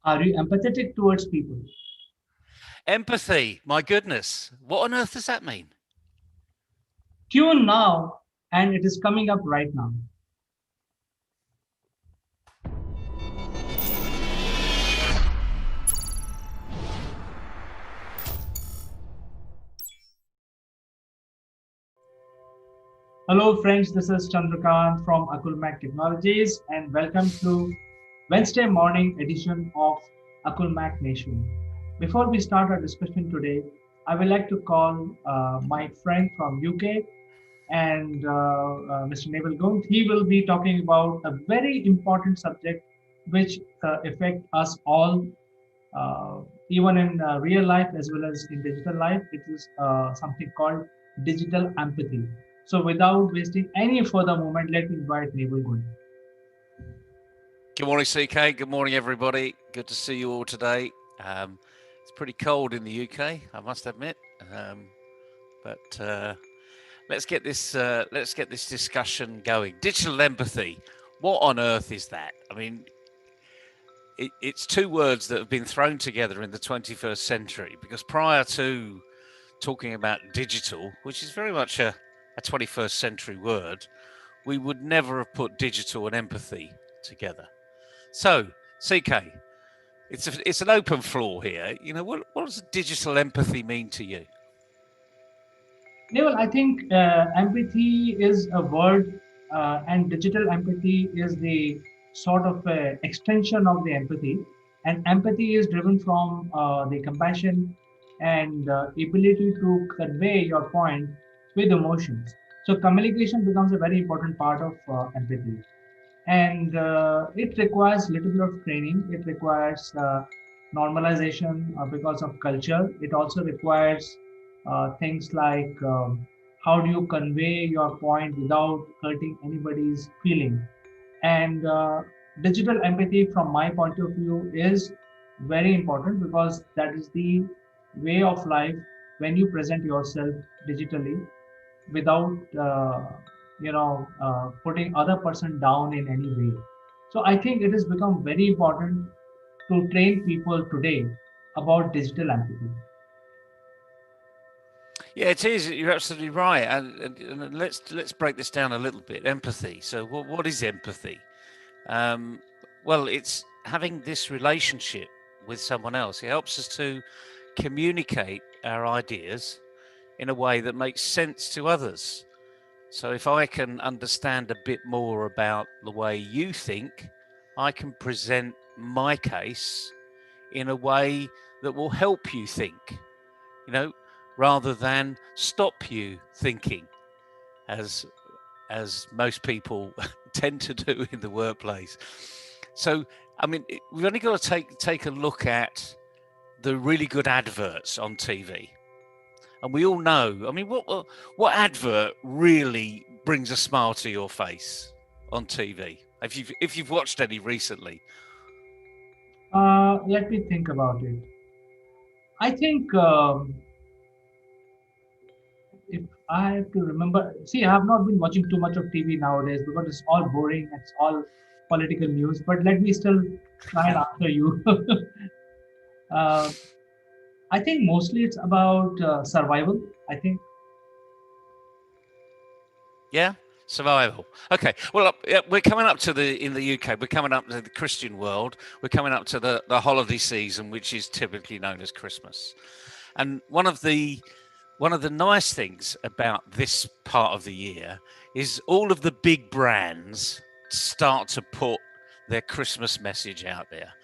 Are you empathetic towards people? Empathy, my goodness. What on earth does that mean? Tune now, and it is coming up right now. Hello, friends. This is Chandrakant from Akulmach Technologies, and welcome to Wednesday morning edition of Akulmach Nation. Before we start our discussion today, I would like to call my friend from UK and Mr. Naval Gund. He will be talking about a very important subject which affect us all, uh, even in real life as well as in digital life. It is something called digital empathy. So without wasting any further moment, let me invite Naval Gund. Good morning, CK. Good morning, everybody. Good to see you all today. It's pretty cold in the UK, I must admit. But let's get this discussion going. Digital empathy. What on earth is that? I mean, it's two words that have been thrown together in the 21st century, because prior to talking about digital, which is very much a 21st century word, we would never have put digital and empathy together. So, CK, it's an open floor here. You know, what does digital empathy mean to you? Naval, I think empathy is a word, and digital empathy is the sort of extension of the empathy. And empathy is driven from the compassion and ability to convey your point with emotions. So communication becomes a very important part of empathy, and it requires little bit of training. It requires normalization because of culture. It also requires things like how do you convey your point without hurting anybody's feeling. And digital empathy, from my point of view, is very important because that is the way of life when you present yourself digitally without putting other person down in any way. So I think it has become very important to train people today about digital empathy. Yeah, it is. You're absolutely right. And let's break this down a little bit. Empathy. So, what is empathy? Um, well, it's having this relationship with someone else. It helps us to communicate our ideas in a way that makes sense to others. So if I can understand a bit more about the way you think, I can present my case in a way that will help you think, you know, rather than stop you thinking, as most people tend to do in the workplace. So, I mean, we've only got to take a look at the really good adverts on TV. And we all know, I mean, what advert really brings a smile to your face on TV? If you've watched any recently. Let me think about it. I think if I have to remember, see, I have not been watching too much of TV nowadays because it's all boring. It's all political news. But let me still try and answer you. uh, I think mostly it's about survival. I think. Yeah, survival. Okay. Well, yeah, we're coming up to in the UK. We're coming up to the Christian world. We're coming up to the holiday season, which is typically known as Christmas. And one of the nice things about this part of the year is all of the big brands start to put their Christmas message out there.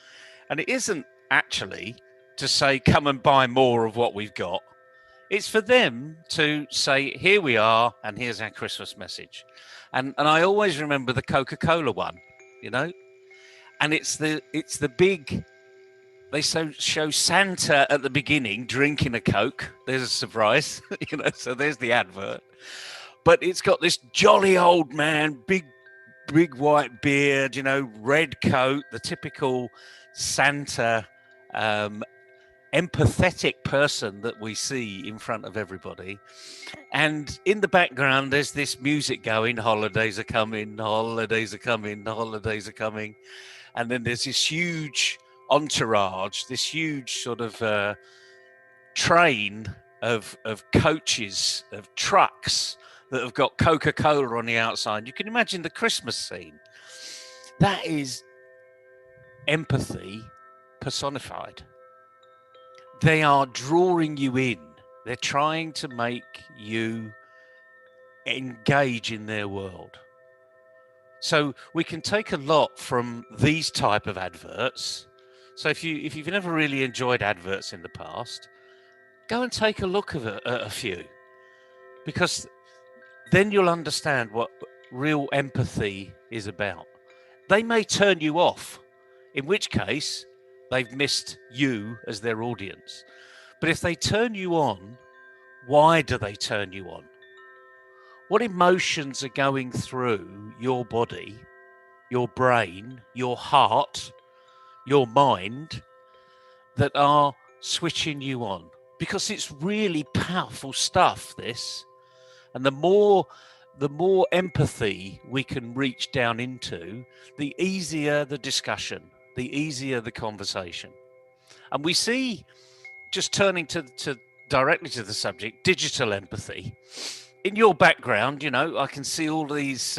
And it isn't actually to say, come and buy more of what we've got. It's for them to say, here we are, and here's our Christmas message. And I always remember the Coca-Cola one, you know, and it's the big. They show Santa at the beginning drinking a Coke. There's a surprise, you know. So there's the advert, but it's got this jolly old man, big white beard, you know, red coat, the typical Santa, um, empathetic person that we see in front of everybody. And in the background, there's this music going, holidays are coming, holidays are coming, holidays are coming. And then there's this huge entourage, this huge sort of train of coaches, of trucks that have got Coca-Cola on the outside. You can imagine the Christmas scene. That is empathy personified. They are drawing you in. They're trying to make you engage in their world. So we can take a lot from these type of adverts. So if you've never really enjoyed adverts in the past, go and take a look at a few, because then you'll understand what real empathy is about. They may turn you off, in which case they've missed you as their audience. But if they turn you on, why do they turn you on? What emotions are going through your body, your brain, your heart, your mind that are switching you on? Because it's really powerful stuff, this. And the more empathy we can reach down into, the easier the discussion, the easier the conversation. And we see, just turning to directly to the subject, digital empathy. In your background, you know, I can see all these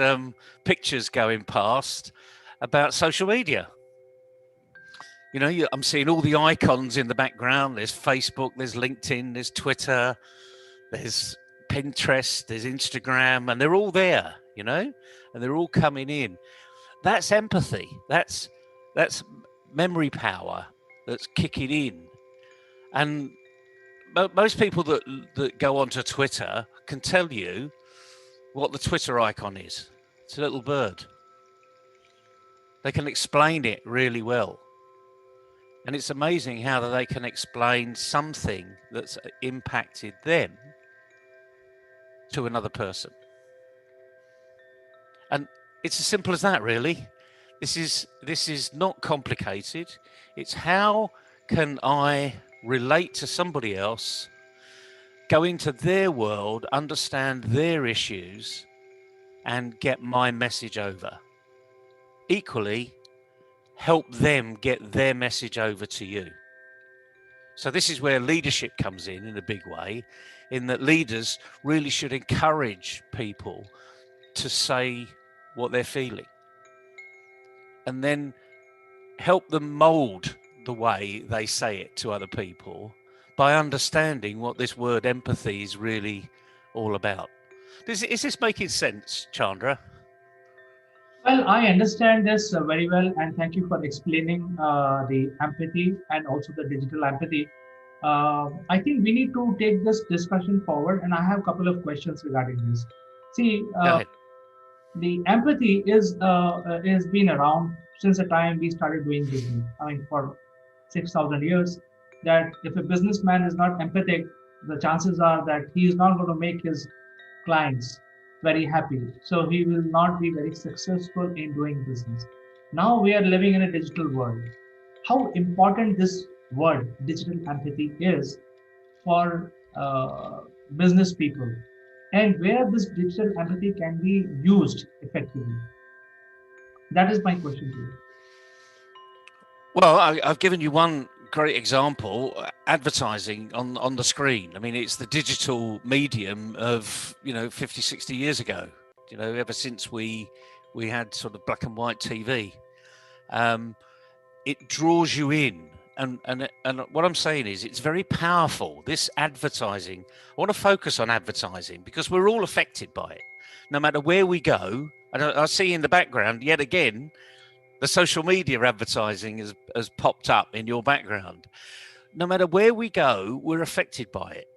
pictures going past about social media. You know, I'm seeing all the icons in the background. There's Facebook, there's LinkedIn, there's Twitter, there's Pinterest, there's Instagram, and they're all there, you know, and they're all coming in. That's empathy. That's memory power that's kicking in. And most people that go onto Twitter can tell you what the Twitter icon is. It's a little bird. They can explain it really well. And it's amazing how they can explain something that's impacted them to another person. And it's as simple as that, really. This is not complicated. It's how can I relate to somebody else, go into their world, understand their issues, and get my message over. Equally, help them get their message over to you. So this is where leadership comes in a big way, in that leaders really should encourage people to say what they're feeling, and then help them mold the way they say it to other people by understanding what this word empathy is really all about. Is this making sense, Chandra? Well, I understand this very well, and thank you for explaining the empathy and also the digital empathy. I think we need to take this discussion forward, and I have a couple of questions regarding this. See, Go ahead. the empathy is been around since the time we started doing business. I mean, for 6,000 years. That if a businessman is not empathic, the chances are that he is not going to make his clients very happy. So he will not be very successful in doing business. Now we are living in a digital world. How important this word, digital empathy, is for business people, and where this digital empathy can be used effectively. That is my question to you. Well, I've given you one great example, advertising on the screen. I mean, it's the digital medium of, 50, 60 years ago, ever since we had sort of black and white TV. It draws you in. And what I'm saying is it's very powerful. This advertising, I want to focus on advertising because we're all affected by it. No matter where we go, and I see in the background, yet again, the social media advertising has popped up in your background. No matter where we go, we're affected by it.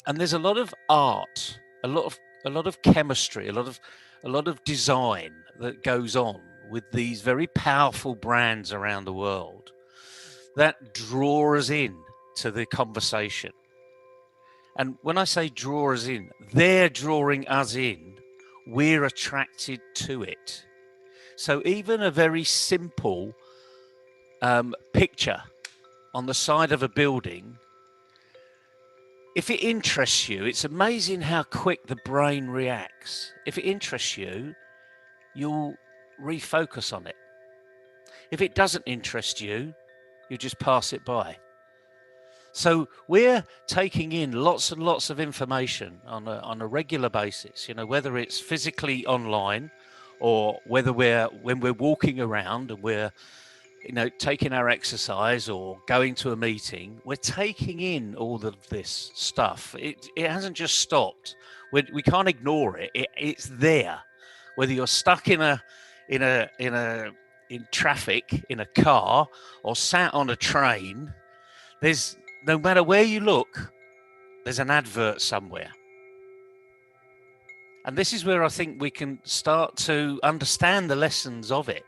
And there's a lot of art, a lot of chemistry, a lot of design that goes on with these very powerful brands around the world that draw us in to the conversation. And when I say draw us in, they're drawing us in. We're attracted to it. So even a very simple picture on the side of a building, if it interests you, it's amazing how quick the brain reacts. If it interests you, you'll refocus on it. If it doesn't interest you, you just pass it by. So we're taking in lots and lots of information on a regular basis, whether it's physically online or whether when we're walking around and we're, taking our exercise or going to a meeting, we're taking in all of this stuff. It hasn't just stopped. We can't ignore it. It's there. Whether you're stuck in traffic, in a car, or sat on a train, there's no matter where you look, there's an advert somewhere. And this is where I think we can start to understand the lessons of it,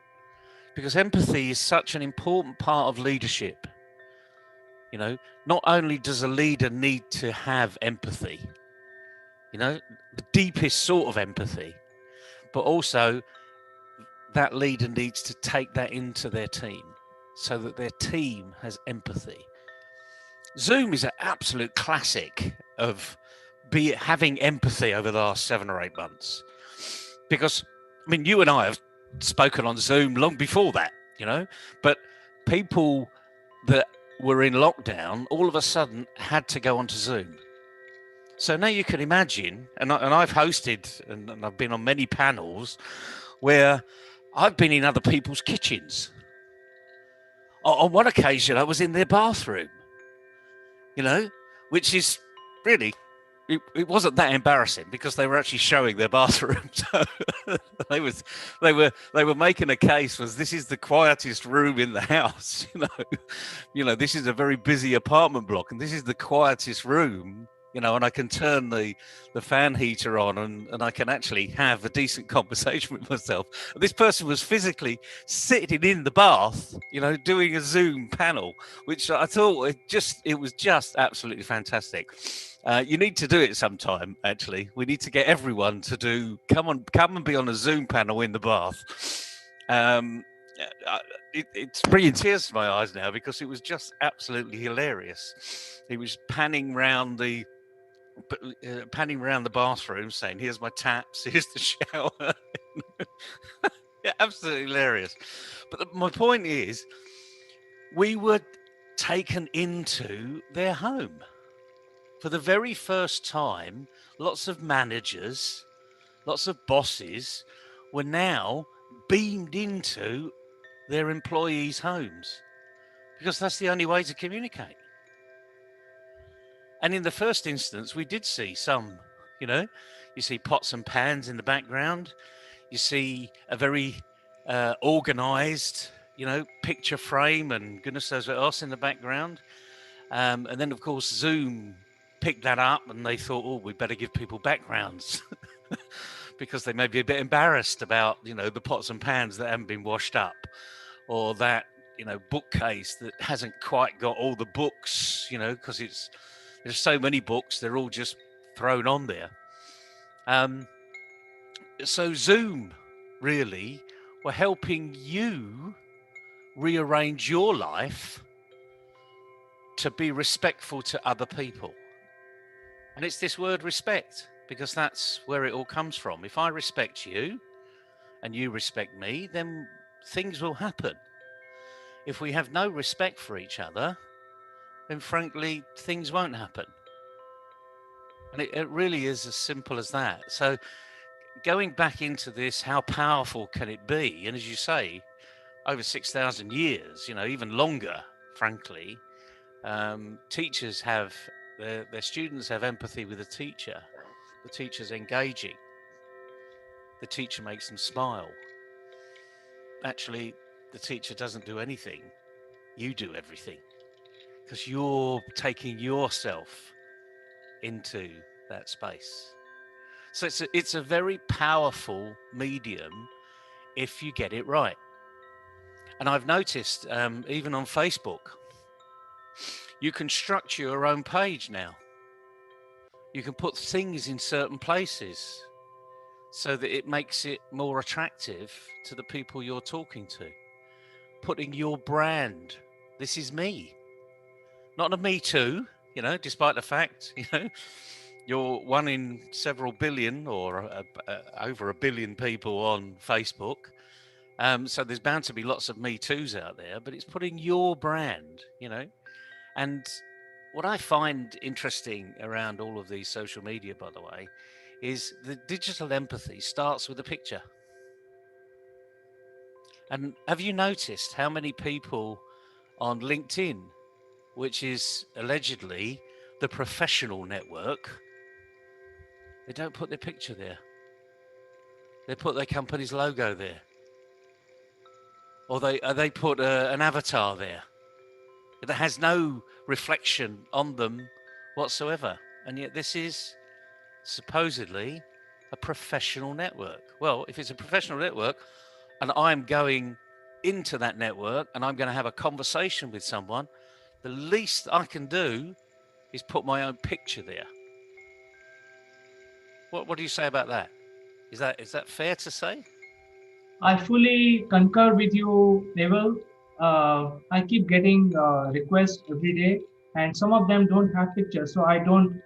because empathy is such an important part of leadership. Not only does a leader need to have empathy, the deepest sort of empathy, but also that leader needs to take that into their team so that their team has empathy. Zoom is an absolute classic of having empathy over the last 7 or 8 months. Because, you and I have spoken on Zoom long before that, but people that were in lockdown all of a sudden had to go onto Zoom. So now you can imagine, and I've hosted and I've been on many panels where I've been in other people's kitchens. On one occasion, I was in their bathroom, which is really, it wasn't that embarrassing because they were actually showing their bathroom. So they were making a case was this is the quietest room in the house. This is a very busy apartment block, and this is the quietest room. And I can turn the fan heater on and I can actually have a decent conversation with myself. This person was physically sitting in the bath, doing a Zoom panel, which I thought it was just absolutely fantastic. You need to do it sometime, actually. We need to get everyone to come and be on a Zoom panel in the bath. It's bringing tears to my eyes now because it was just absolutely hilarious. He was panning round the bathroom saying, here's my taps, here's the shower. Yeah, absolutely hilarious. But my point is, we were taken into their home. For the very first time, lots of managers, lots of bosses were now beamed into their employees' homes because that's the only way to communicate. And in the first instance, we did see some, you see pots and pans in the background. You see a very organized, picture frame and goodness knows what else in the background. And then, of course, Zoom picked that up and they thought, oh, we better give people backgrounds because they may be a bit embarrassed about, the pots and pans that haven't been washed up, or that, bookcase that hasn't quite got all the books, because there's so many books, they're all just thrown on there. So Zoom really were helping you rearrange your life to be respectful to other people. And it's this word respect, because that's where it all comes from. If I respect you and you respect me, then things will happen. If we have no respect for each other, then frankly, things won't happen. And it really is as simple as that. So going back into this, how powerful can it be? And as you say, over 6,000 years, even longer, frankly, teachers have, their students have empathy with the teacher. The teacher's engaging. The teacher makes them smile. Actually, the teacher doesn't do anything. You do everything because you're taking yourself into that space. So it's a very powerful medium if you get it right. And I've noticed, even on Facebook, you can structure your own page now. You can put things in certain places so that it makes it more attractive to the people you're talking to. Putting your brand, this is me. Not a me too, despite the fact, you're one in several billion or over a billion people on Facebook. So there's bound to be lots of Me Too's out there, but it's putting your brand, And what I find interesting around all of these social media, by the way, is the digital empathy starts with a picture. And have you noticed how many people on LinkedIn, which is allegedly the professional network, they don't put their picture there? They put their company's logo there, or they put an avatar there that has no reflection on them whatsoever. And yet this is supposedly a professional network. Well, if it's a professional network and I'm going into that network and I'm going to have a conversation with someone, the least I can do is put my own picture there. What do you say about that? Is that fair to say? I fully concur with you, Neville. I keep getting requests every day, and some of them don't have pictures, so I don't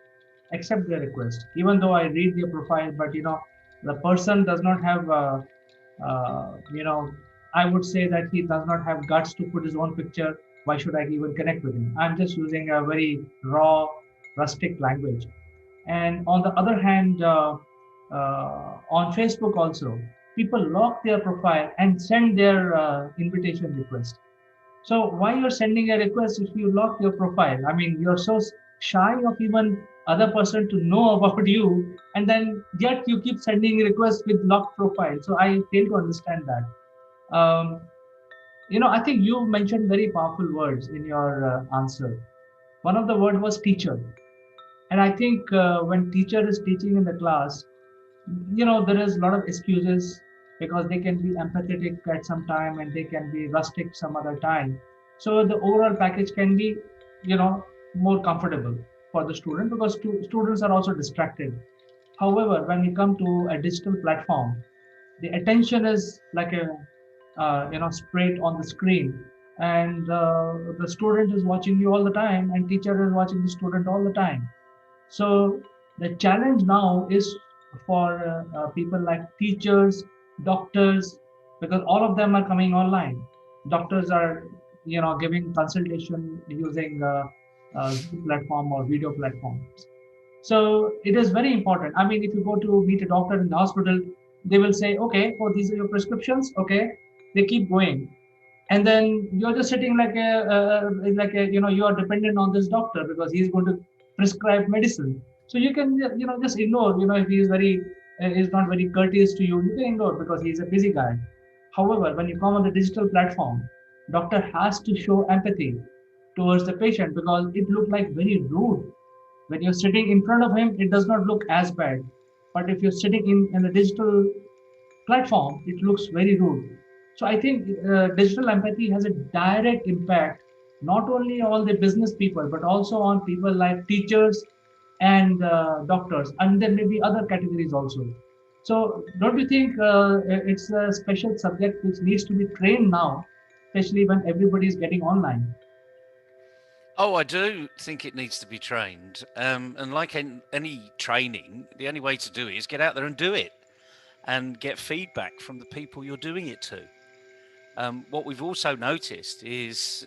accept their request, even though I read their profile. But the person does not have, I would say that he does not have guts to put his own picture. Why should I even connect with him? I'm just using a very raw, rustic language. And on the other hand, on Facebook also, people lock their profile and send their invitation request. So why you're sending a request if you lock your profile? I mean, you're so shy of even other person to know about you, and then yet you keep sending requests with locked profile. So I fail to understand that. I think you mentioned very powerful words in your answer. One of the word was teacher, and I think when teacher is teaching in the class, there is a lot of excuses because they can be empathetic at some time and they can be rustic some other time. So the overall package can be, more comfortable for the student because students are also distracted. However, when we come to a digital platform, the attention is like a, straight on the screen, and the student is watching you all the time, and teacher is watching the student all the time. So the challenge now is for people like teachers, doctors, because all of them are coming online. Doctors are, giving consultation using Zoom platform or video platforms. So it is very important. I mean, if you go to meet a doctor in the hospital, they will say, okay, oh, these are your prescriptions. Okay, they keep going, and then you're just sitting like a you are dependent on this doctor because he's going to prescribe medicine. So you can just ignore. If he is is not very courteous to you, you can ignore because he's a busy guy. However, when you come on the digital platform, doctor has to show empathy towards the patient because it looked like very rude. When you're sitting in front of him, it does not look as bad, but if you're sitting in a digital platform, it looks very rude. So I think digital empathy has a direct impact not only on the business people but also on people like teachers and doctors, and there may be other categories also. So don't you think it's a special subject which needs to be trained now, especially when everybody is getting online? Oh, I do think it needs to be trained. And like any training, the only way to do it is get out there and do it and get feedback from the people you're doing it to. What we've also noticed is,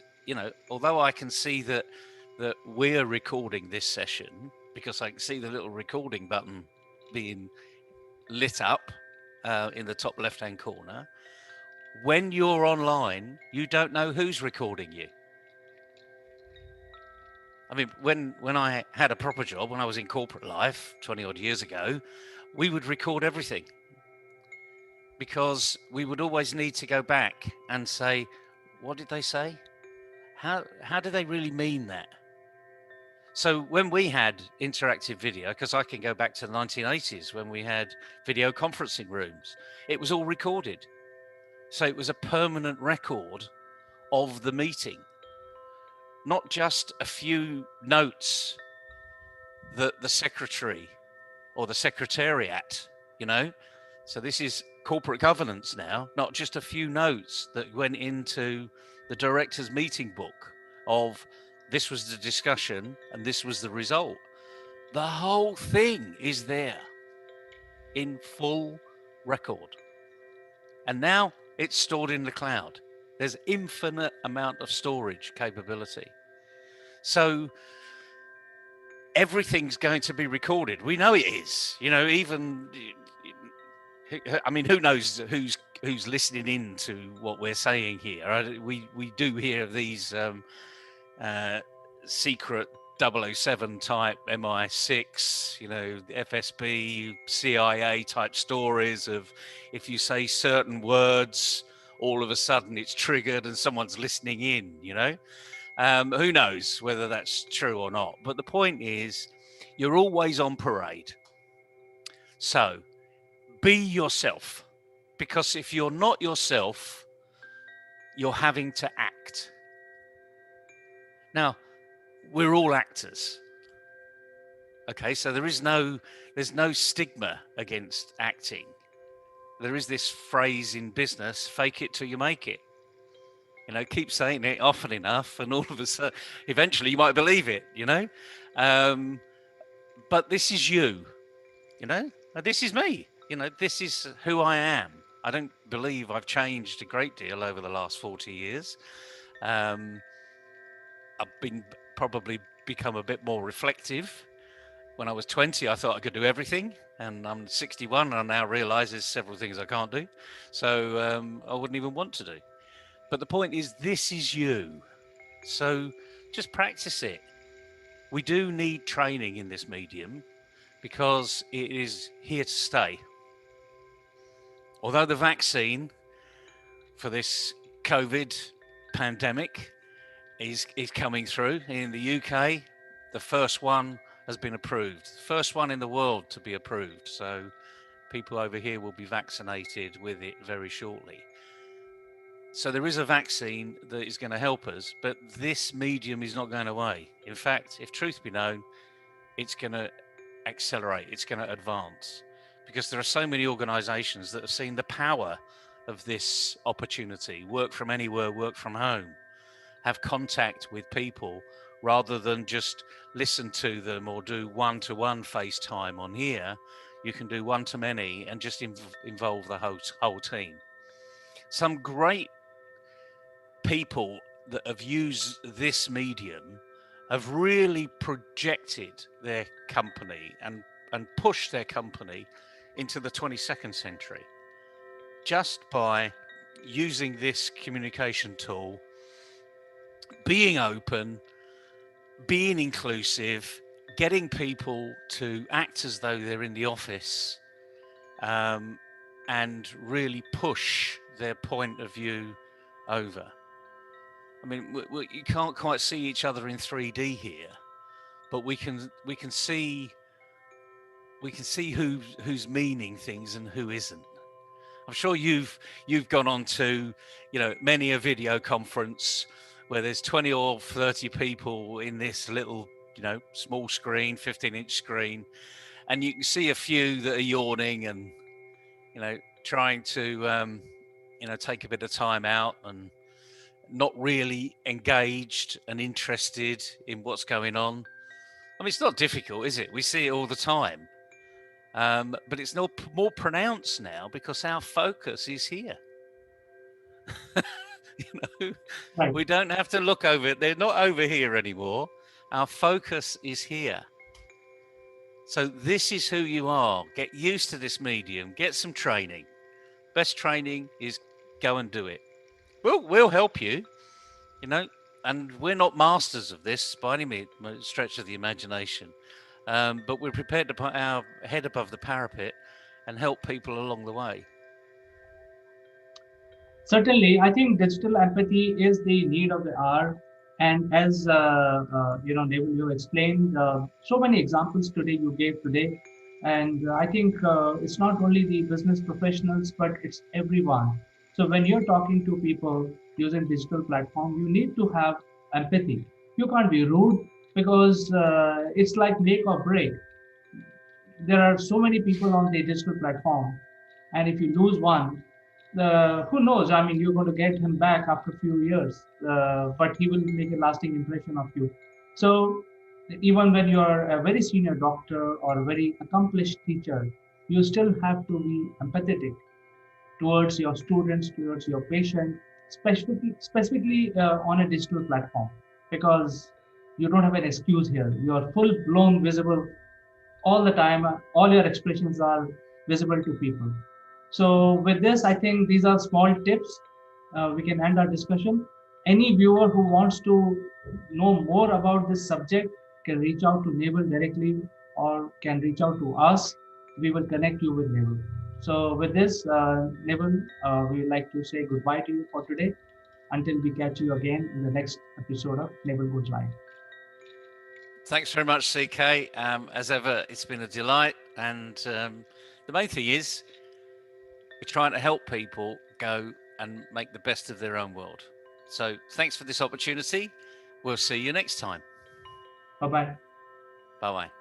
although I can see that we're recording this session because I can see the little recording button being lit up in the top left-hand corner. When you're online, you don't know who's recording you. I mean, when I had a proper job, when I was in corporate life 20 odd years ago, we would record everything because we would always need to go back and say, what did they say? How did they really mean that? So when we had interactive video, because I can go back to the 1980s when we had video conferencing rooms, it was all recorded. So it was a permanent record of the meeting, not just a few notes that the secretary or the secretariat, So this is corporate governance now, not just a few notes that went into the director's meeting book of this was the discussion and this was the result. The whole thing is there in full record. And now It's stored in the cloud. There's infinite amount of storage capability. So everything's going to be recorded. We know it is. Even I mean, who knows who's listening in to what we're saying here? We do hear these uh, secret 007 type MI6, FSB, CIA type stories of if you say certain words, all of a sudden it's triggered and someone's listening in. Who knows whether that's true or not? But the point is, you're always on parade. So be yourself, because if you're not yourself, you're having to act. Now, we're all actors. Okay, so there's no stigma against acting. There is this phrase in business, fake it till you make it. Keep saying it often enough, and all of a sudden, eventually you might believe it, But this is you, This is me, this is who I am. I don't believe I've changed a great deal over the last 40 years. I've been probably become a bit more reflective. When I was 20, I thought I could do everything, and I'm 61, and I now realise there's several things I can't do, so I wouldn't even want to do. But the point is, this is you, so just practice it. We do need training in this medium because it is here to stay. Although the vaccine for this COVID pandemic is coming through in the UK, the first one has been approved. First one in the world to be approved. So people over here will be vaccinated with it very shortly. So there is a vaccine that is going to help us, but this medium is not going away. In fact, if truth be known, it's going to accelerate, it's going to advance, because there are so many organizations that have seen the power of this opportunity. Work from anywhere, work from home, have contact with people rather than just listen to them or do one-to-one FaceTime on here. You can do one-to-many and just involve the whole team. Some great people that have used this medium have really projected their company and pushed their company into the 22nd century just by using this communication tool, being open, being inclusive, getting people to act as though they're in the office, and really push their point of view over. I mean, you can't quite see each other in 3D here, but we can see who's meaning things and who isn't. I'm sure you've gone on to many a video conference where there's 20 or 30 people in this little small screen, 15-inch screen, and you can see a few that are yawning and trying to take a bit of time out and not really engaged and interested in what's going on. I mean, it's not difficult, is it? We see it all the time. But it's more pronounced now because our focus is here. Right. We don't have to look over it. They're not over here anymore. Our focus is here. So this is who you are. Get used to this medium. Get some training. Best training is go and do it. We'll help you, and we're not masters of this by any stretch of the imagination. But we're prepared to put our head above the parapet and help people along the way. Certainly, I think digital empathy is the need of the hour. And as Neville, you explained so many examples today you gave today. And I think it's not only the business professionals, but it's everyone. So when you're talking to people using digital platform, you need to have empathy. You can't be rude because it's like make or break. There are so many people on the digital platform, and if you lose one, who knows? I mean, you're going to get him back after a few years, but he will make a lasting impression of you. So even when you're a very senior doctor or a very accomplished teacher, you still have to be empathetic. towards your students, towards your patient, specifically on a digital platform, because you don't have an excuse here. You are full blown visible all the time. All your expressions are visible to people. So with this, I think these are small tips. We can end our discussion. Any viewer who wants to know more about this subject can reach out to Naval directly or can reach out to us. We will connect you with Naval. So with this, Naval, we would like to say goodbye to you for today until we catch you again in the next episode of Naval Goes Live. Thanks very much, CK. As ever, it's been a delight. And the main thing is, we're trying to help people go and make the best of their own world. So thanks for this opportunity. We'll see you next time. Bye bye. Bye bye.